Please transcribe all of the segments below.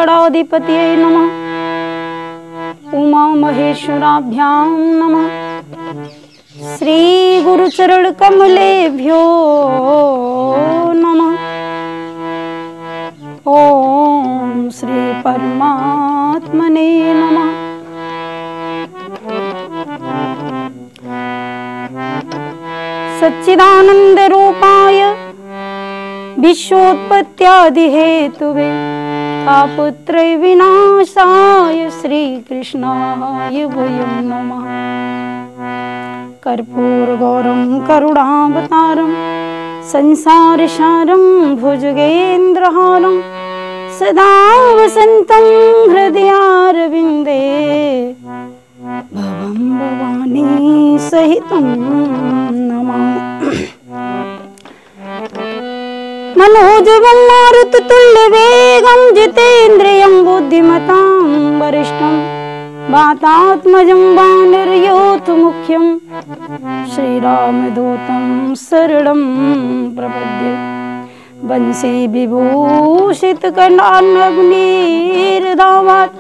गणाधिपतये नमः। उमा महेश्वराभ्यां नमः। श्री गुरुचरण कमलेभ्यो नमः। ओम श्री परमात्मने नमः। सच्चिदानंद रूपाय विश्वोत्पत्त्यादि हेतुवे तापत्रय विनाशाय श्री कृष्णाय वयं नमः। कर्पूर गौरम करुणावतारम संसार सारं भुजगेन्द्रहारं सदा वसन्तं हृदयारविन्दे भवं भवानी सहितं नमामि। मनोजवं मारुततुल्यवेगं जितेन्द्रियं बुद्धिमतां वरिष्ठं वातात्मजं वानरयोधमुख्यं श्रीरामदूतं शरणं प्रपद्ये। वंशी विभूषितकर्णार्णवनीरदावात्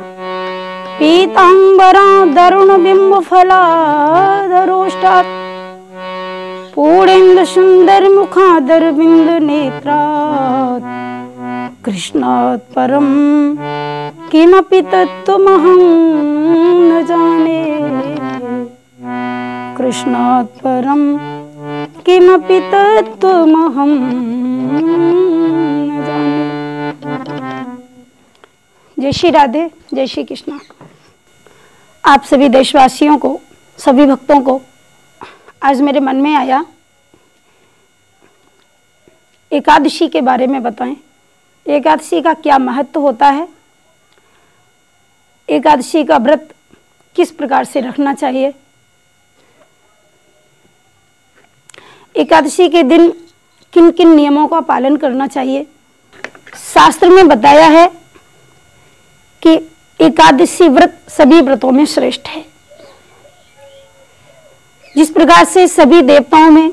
पीताम्बरादरुणबिम्बफलादरोष्टात् पूर्णेन्दुसुन्दरमुखादरबिन्दुनेत्रात् कृष्णात् परं किमपि तत्त्वमहं न जाने। कृष्णात् परं किमपि तत्त्वमहं न जाने। जय श्री राधे, जय श्री कृष्णा। आप सभी देशवासियों को, सभी भक्तों को आज मेरे मन में आया एकादशी के बारे में बताएं। एकादशी का क्या महत्व होता है, एकादशी का व्रत किस प्रकार से रखना चाहिए, एकादशी के दिन किन किन नियमों का पालन करना चाहिए। शास्त्र में बताया है कि एकादशी व्रत सभी व्रतों में श्रेष्ठ है। जिस प्रकार से सभी देवताओं में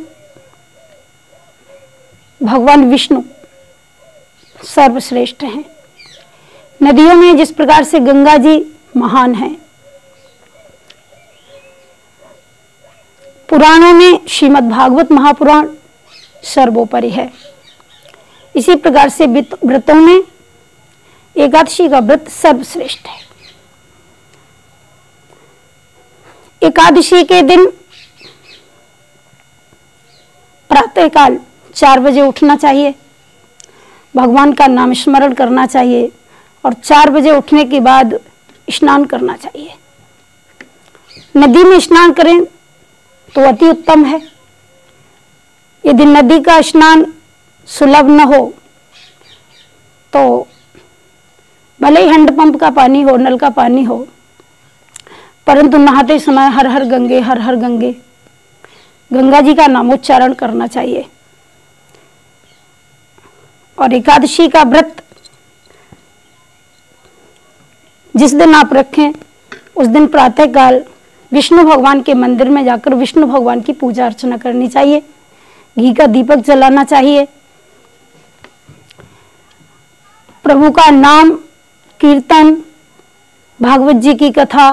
भगवान विष्णु सर्वश्रेष्ठ हैं, नदियों में जिस प्रकार से गंगा जी महान हैं, पुराणों में श्रीमद् भागवत महापुराण सर्वोपरि है, इसी प्रकार से व्रतों में एकादशी का व्रत सर्वश्रेष्ठ है। एकादशी के दिन प्रातःकाल 4 बजे उठना चाहिए, भगवान का नाम स्मरण करना चाहिए और 4 बजे उठने के बाद स्नान करना चाहिए। नदी में स्नान करें तो अति उत्तम है। यदि नदी का स्नान सुलभ न हो तो भले ही हैंडपंप का पानी हो, नल का पानी हो, परंतु नहाते समय हर हर गंगे, हर हर गंगे, गंगा जी का नामोच्चारण करना चाहिए। और एकादशी का व्रत जिस दिन आप रखें उस दिन प्रातःकाल विष्णु भगवान के मंदिर में जाकर विष्णु भगवान की पूजा अर्चना करनी चाहिए, घी का दीपक जलाना चाहिए, प्रभु का नाम कीर्तन, भागवत जी की कथा,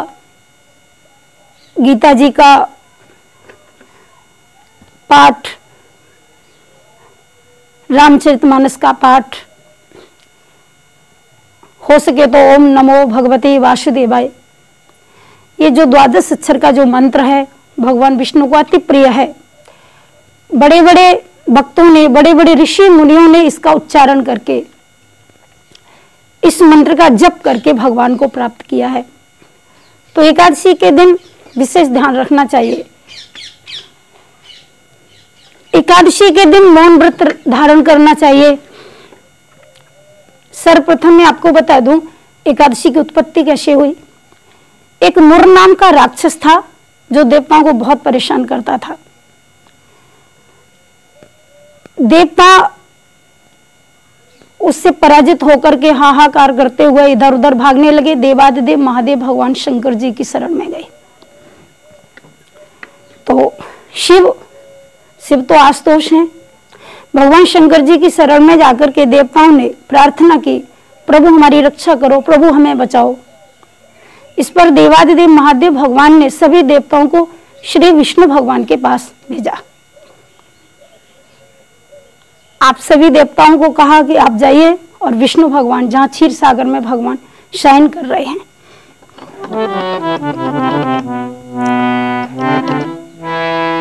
गीता जी का पाठ, रामचरितमानस का पाठ, हो सके तो ओम नमो भगवते वासुदेवाय, ये जो 12 अक्षर का जो मंत्र है भगवान विष्णु को अति प्रिय है। बड़े बड़े भक्तों ने, बड़े बड़े ऋषि मुनियों ने इसका उच्चारण करके, इस मंत्र का जप करके भगवान को प्राप्त किया है। तो एकादशी के दिन विशेष ध्यान रखना चाहिए। एकादशी के दिन मौन व्रत धारण करना चाहिए। सर्वप्रथम मैं आपको बता दूं एकादशी की उत्पत्ति कैसे हुई। एक मुर नाम का राक्षस था जो देवताओं को बहुत परेशान करता था। देवता उससे पराजित होकर के हाहाकार करते हुए इधर उधर भागने लगे। देवादिदेव महादेव भगवान शंकर जी की शरण में गए। तो शिव तो आशुतोष हैं। भगवान शंकर जी की शरण में जाकर के देवताओं ने प्रार्थना की, प्रभु हमारी रक्षा करो, प्रभु हमें बचाओ। इस पर देवादिदेव महादेव भगवान ने सभी देवताओं को श्री विष्णु भगवान के पास भेजा। आप सभी देवताओं को कहा कि आप जाइए और विष्णु भगवान जहां क्षीर सागर में भगवान शयन कर रहे हैं,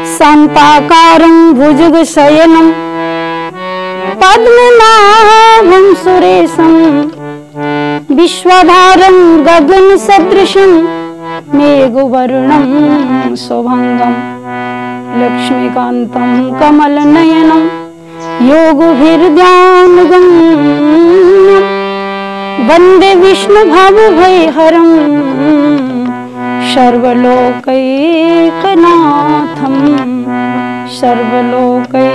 शांताकारं भुजगशयनं पद्मनाभं सुरेशं विश्वभारं गगनसदृशं मेघवर्णं शुभंगं लक्ष्मीकान्तं कमलनयनं योगभिर्ध्यानगम्यं वन्दे विष्णुभवभयहरं सर्वलोकैकनाथं सर्वलोकैकनाथं।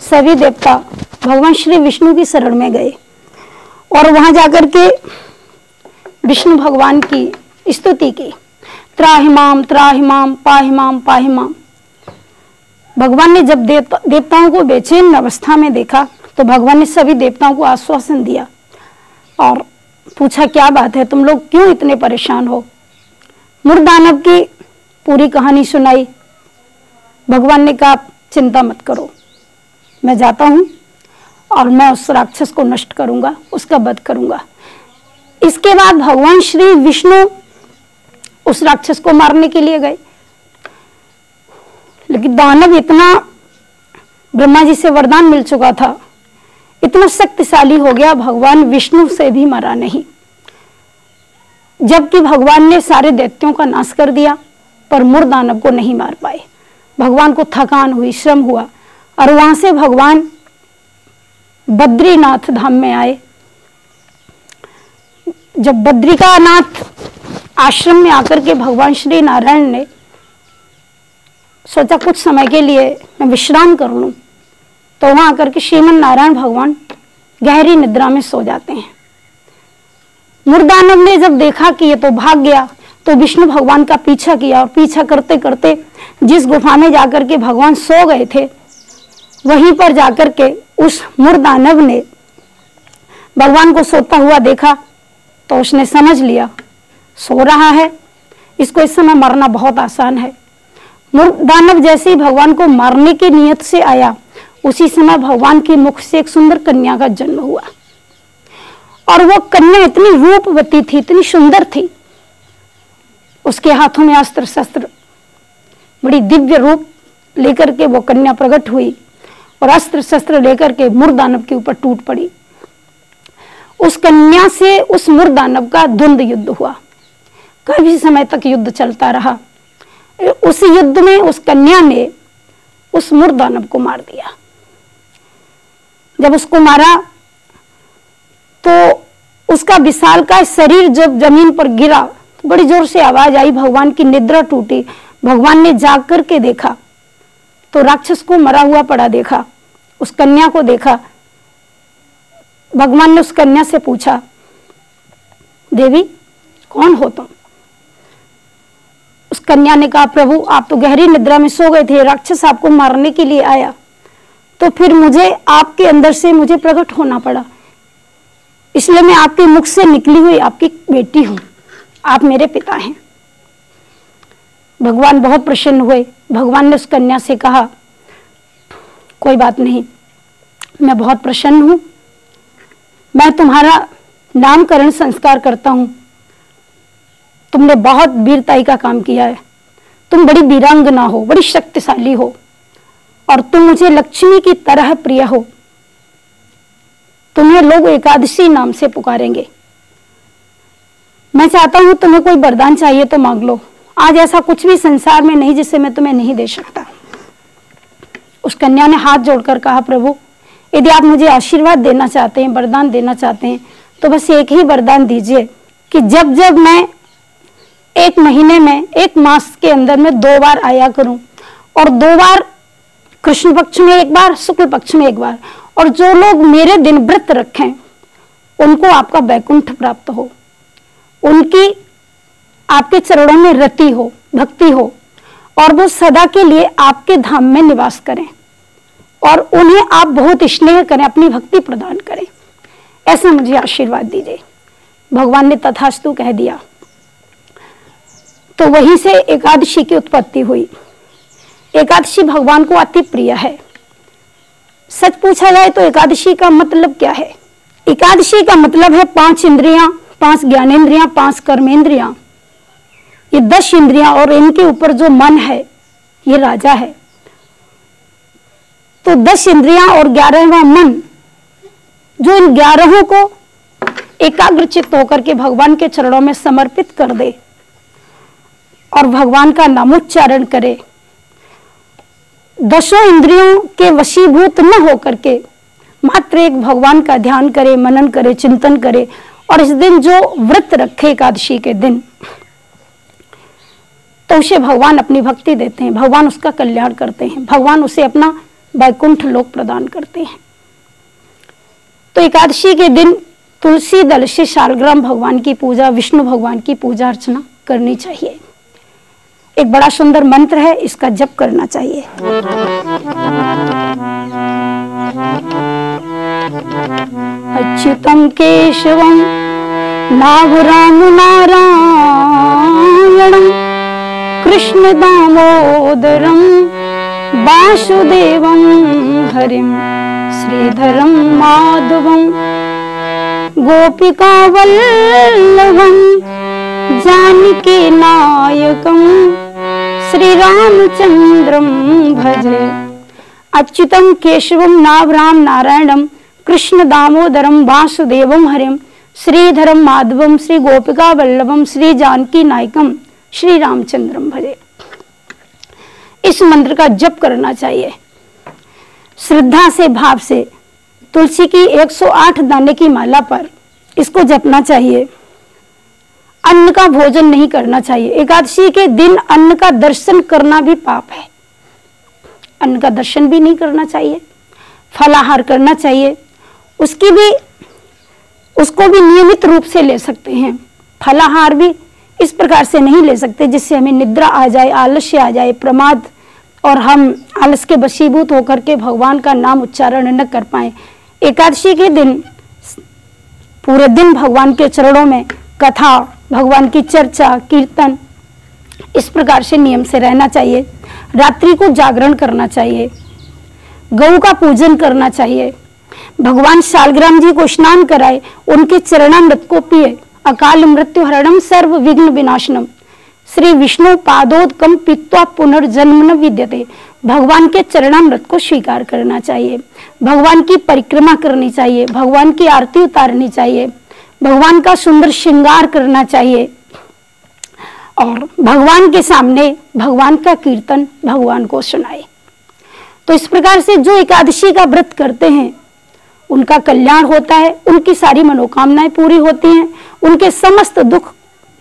सभी देवता भगवान श्री विष्णु की शरण में गए और वहां जाकर के विष्णु भगवान की स्तुति की, त्राहिमाम त्राहिमाम पाहिमाम पाहिमाम। भगवान ने जब देवताओं को बेचैन अवस्था में देखा तो भगवान ने सभी देवताओं को आश्वासन दिया और पूछा, क्या बात है, तुम लोग क्यों इतने परेशान हो। मुरदानव की पूरी कहानी सुनाई। भगवान ने कहा, चिंता मत करो, मैं जाता हूं और मैं उस राक्षस को नष्ट करूंगा, उसका वध करूंगा। इसके बाद भगवान श्री विष्णु उस राक्षस को मारने के लिए गए, लेकिन दानव इतना, ब्रह्मा जी से वरदान मिल चुका था, इतना शक्तिशाली हो गया, भगवान विष्णु से भी मरा नहीं। जबकि भगवान ने सारे दैत्यों का नाश कर दिया पर मुरदानव को नहीं मार पाए। भगवान को थकान हुई, श्रम हुआ और वहां से भगवान बद्रीनाथ धाम में आए। जब बद्रिकानाथ आश्रम में आकर के भगवान श्री नारायण ने सोचा कुछ समय के लिए मैं विश्राम कर लूं, तो वहां आकर के श्रीमन नारायण भगवान गहरी निद्रा में सो जाते हैं। मुरदानव ने जब देखा कि ये तो भाग गया तो विष्णु भगवान का पीछा किया और पीछा करते करते जिस गुफा में जाकर के भगवान सो गए थे वहीं पर जाकर के उस मुरदानव ने भगवान को सोता हुआ देखा तो उसने समझ लिया सो रहा है, इसको इस समय मरना बहुत आसान है। मुरदानव जैसे ही भगवान को मारने की नियत से आया उसी समय भगवान के मुख से एक सुंदर कन्या का जन्म हुआ और वो कन्या इतनी रूपवती थी, इतनी सुंदर थी, उसके हाथों में अस्त्र शस्त्र, बड़ी दिव्य रूप लेकर के वो कन्या प्रकट हुई और अस्त्र शस्त्र लेकर के मुरदानव के ऊपर टूट पड़ी। उस कन्या से उस मुरदानव का द्वंद्व युद्ध हुआ, काफी समय तक युद्ध चलता रहा। उस युद्ध में उस कन्या ने उस मुरदानव को मार दिया। जब उसको मारा तो उसका विशालकाय शरीर जब जमीन पर गिरा तो बड़ी जोर से आवाज आई, भगवान की निद्रा टूटी। भगवान ने जाग करके देखा तो राक्षस को मरा हुआ पड़ा देखा, उस कन्या को देखा। भगवान ने उस कन्या से पूछा, देवी कौन हो तुम? उस कन्या ने कहा, प्रभु आप तो गहरी निद्रा में सो गए थे, राक्षस आपको मारने के लिए आया तो फिर मुझे आपके अंदर से मुझे प्रकट होना पड़ा, इसलिए मैं आपके मुख से निकली हुई आपकी बेटी हूं, आप मेरे पिता हैं। भगवान बहुत प्रसन्न हुए। भगवान ने उस कन्या से कहा, कोई बात नहीं, मैं बहुत प्रसन्न हूं, मैं तुम्हारा नामकरण संस्कार करता हूं। तुमने बहुत वीरताई का काम किया है, तुम बड़ी वीरांगना हो, बड़ी शक्तिशाली हो और तुम मुझे लक्ष्मी की तरह प्रिय हो। तुम्हें लोग एकादशी नाम से पुकारेंगे। मैं चाहता हूं तुम्हें कोई वरदान चाहिए तो मांग लो, आज ऐसा कुछ भी संसार में नहीं जिसे मैं तुम्हें नहीं दे सकता। उस कन्या ने हाथ जोड़कर कहा, प्रभु यदि आप मुझे आशीर्वाद देना चाहते हैं, वरदान देना चाहते हैं तो बस एक ही वरदान दीजिए कि जब जब मैं एक महीने में, एक मास के अंदर में 2 बार आया करूं और 2 बार कृष्ण पक्ष में 1 बार, शुक्ल पक्ष में 1 बार, और जो लोग मेरे दिन व्रत रखें उनको आपका वैकुंठ प्राप्त हो, उनकी आपके चरणों में रति हो, भक्ति हो और वो सदा के लिए आपके धाम में निवास करें। और उन्हें आप बहुत स्नेह करें, अपनी भक्ति प्रदान करें, ऐसा मुझे आशीर्वाद दीजिए। भगवान ने तथास्तु कह दिया। तो वहीं से एकादशी की उत्पत्ति हुई। एकादशी भगवान को अति प्रिय है। सच पूछा जाए तो एकादशी का मतलब क्या है? एकादशी का मतलब है 5 इंद्रियां, 5 ज्ञानेंद्रियां, 5 कर्मेंद्रियां, ये 10 इंद्रियां और इनके ऊपर जो मन है ये राजा है। तो 10 इंद्रियां और 11वां मन, जो इन 11 को एकाग्रचित्त होकर के भगवान के चरणों में समर्पित कर दे और भगवान का नामोच्चारण करे, 10 इंद्रियों के वशीभूत न होकर के मात्र एक भगवान का ध्यान करे, मनन करे, चिंतन करे और इस दिन जो व्रत रखे एकादशी के दिन, तो उसे भगवान अपनी भक्ति देते हैं, भगवान उसका कल्याण करते हैं, भगवान उसे अपना वैकुंठ लोक प्रदान करते हैं। तो एकादशी के दिन तुलसी दल से शालग्राम भगवान की पूजा, विष्णु भगवान की पूजा अर्चना करनी चाहिए। एक बड़ा सुंदर मंत्र है, इसका जप करना चाहिए। अच्युतम केशवम नाभराम नारायणम कृष्ण दामोदरम वासुदेवम हरिम श्रीधरम माधवम गोपिका वल्लभम जानकी नायकम श्री रामचंद्रम भजे। अच्युतम केशवम नाभराम नारायणम कृष्ण दामोदरम वासुदेवम हरिम श्रीधरम माधवम श्री गोपिका वल्लभम श्री जानकी नायकम श्री रामचंद्रम भजे। इस मंत्र का जप करना चाहिए श्रद्धा से, भाव से। तुलसी की 108 दाने की माला पर इसको जपना चाहिए। अन्न का भोजन नहीं करना चाहिए। एकादशी के दिन अन्न का दर्शन करना भी पाप है। अन्न का दर्शन भी नहीं करना चाहिए, फलाहार करना चाहिए। उसको भी नियमित रूप से ले सकते हैं। फलाहार भी इस प्रकार से नहीं ले सकते जिससे हमें निद्रा आ जाए, आलस्य आ जाए, प्रमाद, और हम आलस के वशीभूत होकर के भगवान का नाम उच्चारण न कर पाए। एकादशी के दिन पूरे दिन भगवान के चरणों में कथा, भगवान की चर्चा, कीर्तन, इस प्रकार से नियम से रहना चाहिए। रात्रि को जागरण करना चाहिए, गौ का पूजन करना चाहिए, भगवान शालग्राम जी को स्नान कराए, उनके चरणामृत को पिए। अकाल मृत्यु हरणम सर्व विघ्न विनाशनम श्री विष्णु पादोदकम पीत्वा पुनर्जन्म न विद्यते। भगवान के चरणामृत को स्वीकार करना चाहिए, भगवान की परिक्रमा करनी चाहिए, भगवान की आरती उतारनी चाहिए, भगवान का सुंदर श्रृंगार करना चाहिए और भगवान के सामने भगवान का कीर्तन भगवान को सुनाए। तो इस प्रकार से जो एकादशी का व्रत करते हैं उनका कल्याण होता है, उनकी सारी मनोकामनाएं पूरी होती हैं, उनके समस्त दुख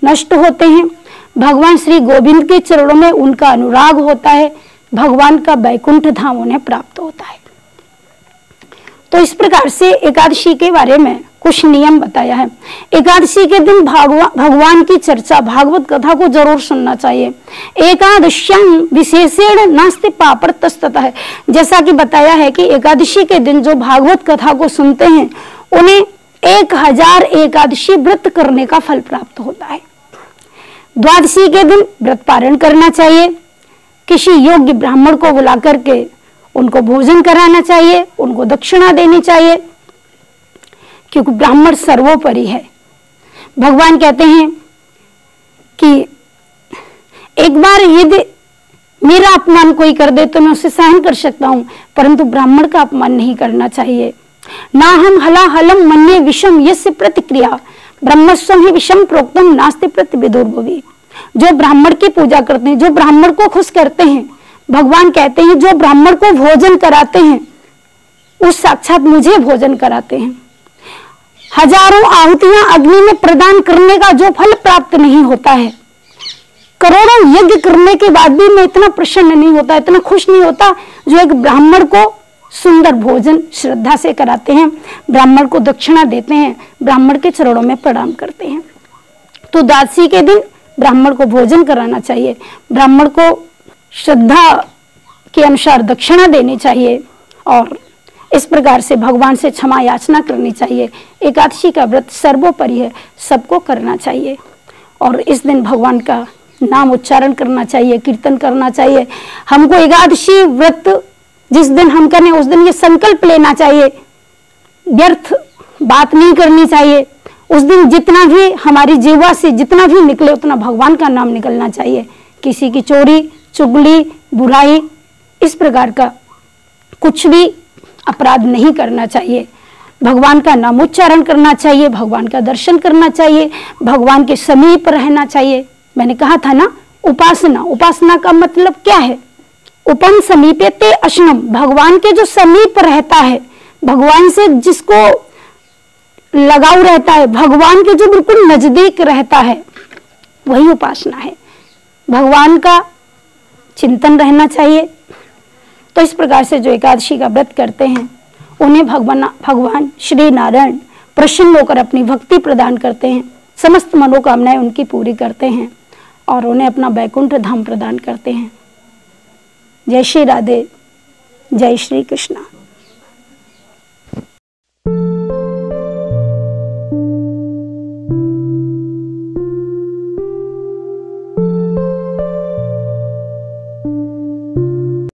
नष्ट होते हैं, भगवान श्री गोविंद के चरणों में उनका अनुराग होता है, भगवान का वैकुंठ धाम उन्हें प्राप्त होता है। तो इस प्रकार से एकादशी के बारे में कुछ नियम बताया है। एकादशी के दिन भगवान की चर्चा, भागवत कथा को जरूर सुनना चाहिए। एकादश्यां विशेषेण नास्ति पापड़तस्ततः, जैसा कि बताया है कि एकादशी के दिन जो भागवत कथा को सुनते हैं उन्हें 1000 एकादशी व्रत करने का फल प्राप्त होता है। द्वादशी के दिन व्रत पारण करना चाहिए, किसी योग्य ब्राह्मण को बुला करके उनको भोजन कराना चाहिए, उनको दक्षिणा देनी चाहिए, क्योंकि ब्राह्मण सर्वोपरि है। भगवान कहते हैं कि एक बार यदि मेरा अपमान कोई कर दे तो मैं उसे सहन कर सकता हूं, परंतु ब्राह्मण का अपमान नहीं करना चाहिए। ना हम हलाहलम मन्ये विषम यस्य प्रतिक्रिया ब्रह्मस्वम ही विषम प्रोक्तम नास्ति प्रतिविदुर्भुवि। जो ब्राह्मण की पूजा करते हैं, जो ब्राह्मण को खुश करते हैं, भगवान कहते हैं जो ब्राह्मण को भोजन कराते हैं उस साक्षात मुझे भोजन कराते हैं। हजारों आहुतियां अग्नि में प्रदान करने का जो फल प्राप्त नहीं होता है, करोड़ों यज्ञ करने के बाद भी मैं इतना प्रसन्न नहीं होता, इतना खुश नहीं होता जो एक ब्राह्मण को सुंदर भोजन श्रद्धा से कराते हैं, ब्राह्मण को दक्षिणा देते हैं, ब्राह्मण के चरणों में प्रणाम करते हैं। तो द्वादशी के दिन ब्राह्मण को भोजन कराना चाहिए, ब्राह्मण को श्रद्धा के अनुसार दक्षिणा देनी चाहिए और इस प्रकार से भगवान से क्षमा याचना करनी चाहिए। एकादशी का व्रत सर्वोपरि है, सबको करना चाहिए और इस दिन भगवान का नाम उच्चारण करना चाहिए, कीर्तन करना चाहिए। हमको एकादशी व्रत जिस दिन हम करें उस दिन ये संकल्प लेना चाहिए, व्यर्थ बात नहीं करनी चाहिए। उस दिन जितना भी हमारी जीवा से जितना भी निकले उतना भगवान का नाम निकलना चाहिए। किसी की चोरी चुगली बुराई इस प्रकार का कुछ भी अपराध नहीं करना चाहिए। भगवान का नाम उच्चारण करना चाहिए, भगवान का दर्शन करना चाहिए, भगवान के समीप रहना चाहिए। मैंने कहा था ना, उपासना, उपासना का मतलब क्या है? उपम समीपेते अशनम, भगवान के जो समीप रहता है, भगवान से जिसको लगाव रहता है, भगवान के जो बिल्कुल नजदीक रहता है, वही उपासना है। भगवान का चिंतन रहना चाहिए। तो इस प्रकार से जो एकादशी का व्रत करते हैं उन्हें भगवान श्री नारायण प्रसन्न होकर अपनी भक्ति प्रदान करते हैं, समस्त मनोकामनाएं उनकी पूरी करते हैं और उन्हें अपना वैकुंठ धाम प्रदान करते हैं। जय श्री राधे, जय श्री कृष्णा।